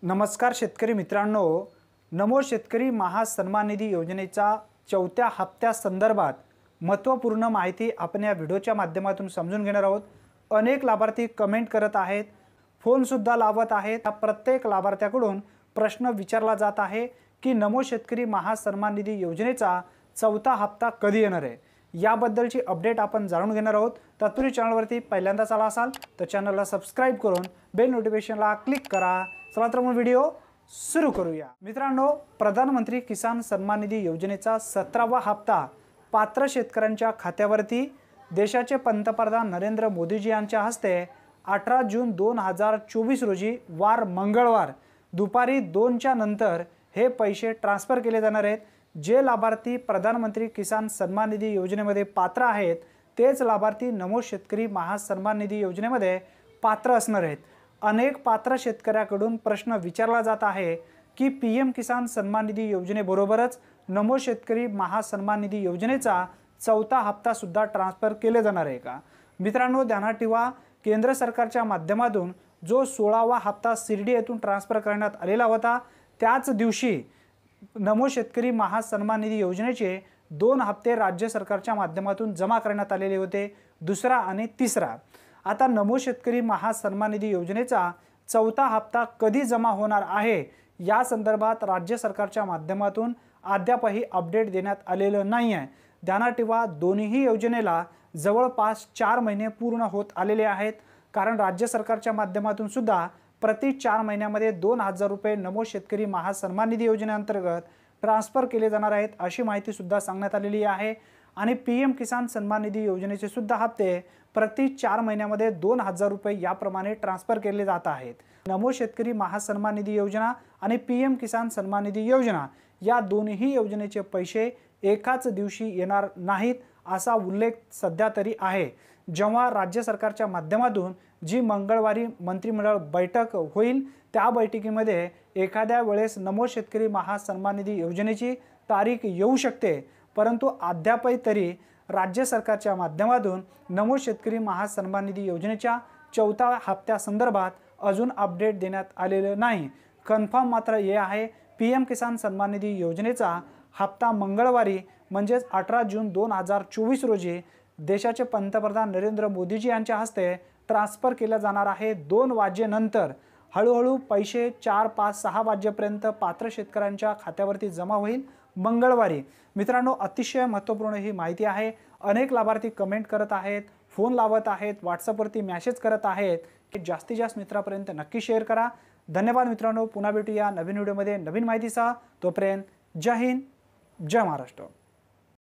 नमस्कार शेतकरी मित्रांनो, नमो शेतकरी महासन्मान निधी योजनेचा चौथ्या हप्त्यासंदर्भात महत्त्वपूर्ण माहिती आपण या व्हिडिओच्या माध्यमातून समजून घेणार आहोत। अनेक लाभार्थी कमेंट करत आहेत, फोन सुद्धा लावत आहेत। प्रत्येक लाभार्थ्याकडून प्रश्न विचारला जात आहे की नमो शेतकरी महासन्मान निधी योजनेचा चौथा हप्ता कधी येणार आहे, याबद्दलची अपडेट आपण जाणून घेणार आहोत। तत्पूर्वी चॅनलवरती पहिल्यांदाच आला असाल तर चॅनलला सबस्क्राइब करून बेल नोटिफिकेशनला क्लिक करा। चला तर मग व्हिडिओ सुरू करूया। मित्रांनो, प्रधानमंत्री किसान सन्मान निधी योजनेचा 17वा हप्ता पात्र शेतकऱ्यांच्या खात्यावरती देशाचे पंतप्रधान नरेंद्र मोदीजी यांच्या हस्ते 18 जून 2024 रोजी वार मंगळवार दुपारी 2च्या नंतर हे पैसे ट्रान्सफर केले जाणार आहेत। जे लाभार्थी प्रधानमंत्री किसान सन्मान निधी योजनेमध्ये पात्र आहेत तेच लाभार्थी नमो शेतकरी महासन्मान निधी योजनेमध्ये पात्र असणार आहेत। अनेक पात्र शेतकऱ्याकडून प्रश्न विचारला जात आहे की पीएम किसान सन्मान निधी योजनेबरोबरच नमो शेतकरी महासन्मान निधी योजनेचा चौथा हप्ता सुद्धा ट्रान्सफर केले जाणार आहे का। मित्रांनो, ध्यानात ठेवा, केंद्र सरकारच्या माध्यमातून जो 16वा हप्ता शिर्डी येथून ट्रान्सफर करण्यात आलेला होता त्याच दिवशी नमो शेतकरी महासन्मान निधी योजनेचे 2 हप्ते राज्य सरकारच्या माध्यमातून जमा करण्यात आलेले होते, दुसरा आणि तिसरा। आता नमो शेतकरी महासन्मान निधी योजनेचा चौथा हप्ता कधी जमा होणार आहे या संदर्भात राज्य सरकारच्या माध्यमातून अद्यापही अपडेट देण्यात आलेलं नाही आहे। ध्यानात ठेवा, दोन्ही योजनेला जवळपास 4 महिने पूर्ण होत आलेले आहेत, कारण राज्य सरकारच्या माध्यमातून सुद्धा प्रति 4 महिन्यामध्ये 2000 रुपये नमो शेतकरी महासन्मान निधी योजनेअंतर्गत ट्रान्सफर केले जाणार आहेत अशी माहिती सुद्धा सांगण्यात आलेली आहे। आणि पीएम किसान सन्मान निधी योजनेचे सुद्धा हप्ते प्रति 4 महिन्यामध्ये 2000 रुपये याप्रमाणे ट्रान्सफर केले जात आहेत। नमो शेतकरी महासन्मान निधी योजना आणि पीएम किसान सन्मान निधी योजना या दोन्ही योजनेचे पैसे एकाच दिवशी येणार नाहीत असा उल्लेख सध्या तरी आहे। जेव्हा राज्य सरकारच्या माध्यमातून जी मंगळवारी मंत्रिमंडळ बैठक होईल त्या बैठकीमध्ये एखाद्या वेळेस नमो शेतकरी महासन्मान निधी योजनेची तारीख येऊ शकते, परंतु अद्यापही तरी राज्य सरकारच्या माध्यमातून नमो शेतकरी महासन्मान निधी योजनेच्या चौथ्या हप्त्यासंदर्भात अजून अपडेट देण्यात आलेलं नाही। कन्फर्म मात्र हे आहे, पीएम किसान सन्मान निधी योजनेचा हप्ता मंगळवारी म्हणजेच 18 जून 2024 रोजी देशाचे पंतप्रधान नरेंद्र मोदीजी यांच्या हस्ते ट्रान्सफर केला जाणार आहे। 2 वाजेनंतर हळूहळू पैसे 4, 5, 6 वाजेपर्यंत पात्र शेतकऱ्यांच्या खात्यावरती जमा होईल मंगळवारी। मित्रांनो, अतिशय महत्त्वपूर्ण ही माहिती आहे। अनेक लाभार्थी कमेंट करत आहेत, फोन लावत आहेत, व्हॉट्सअपवरती मेसेज करत आहेत, की जास्तीत जास्त मित्रांपर्यंत नक्की शेअर करा। धन्यवाद मित्रांनो, पुन्हा भेटूया नवीन व्हिडिओमध्ये नवीन माहितीसह। तोपर्यंत जय हिंद, जय महाराष्ट्र।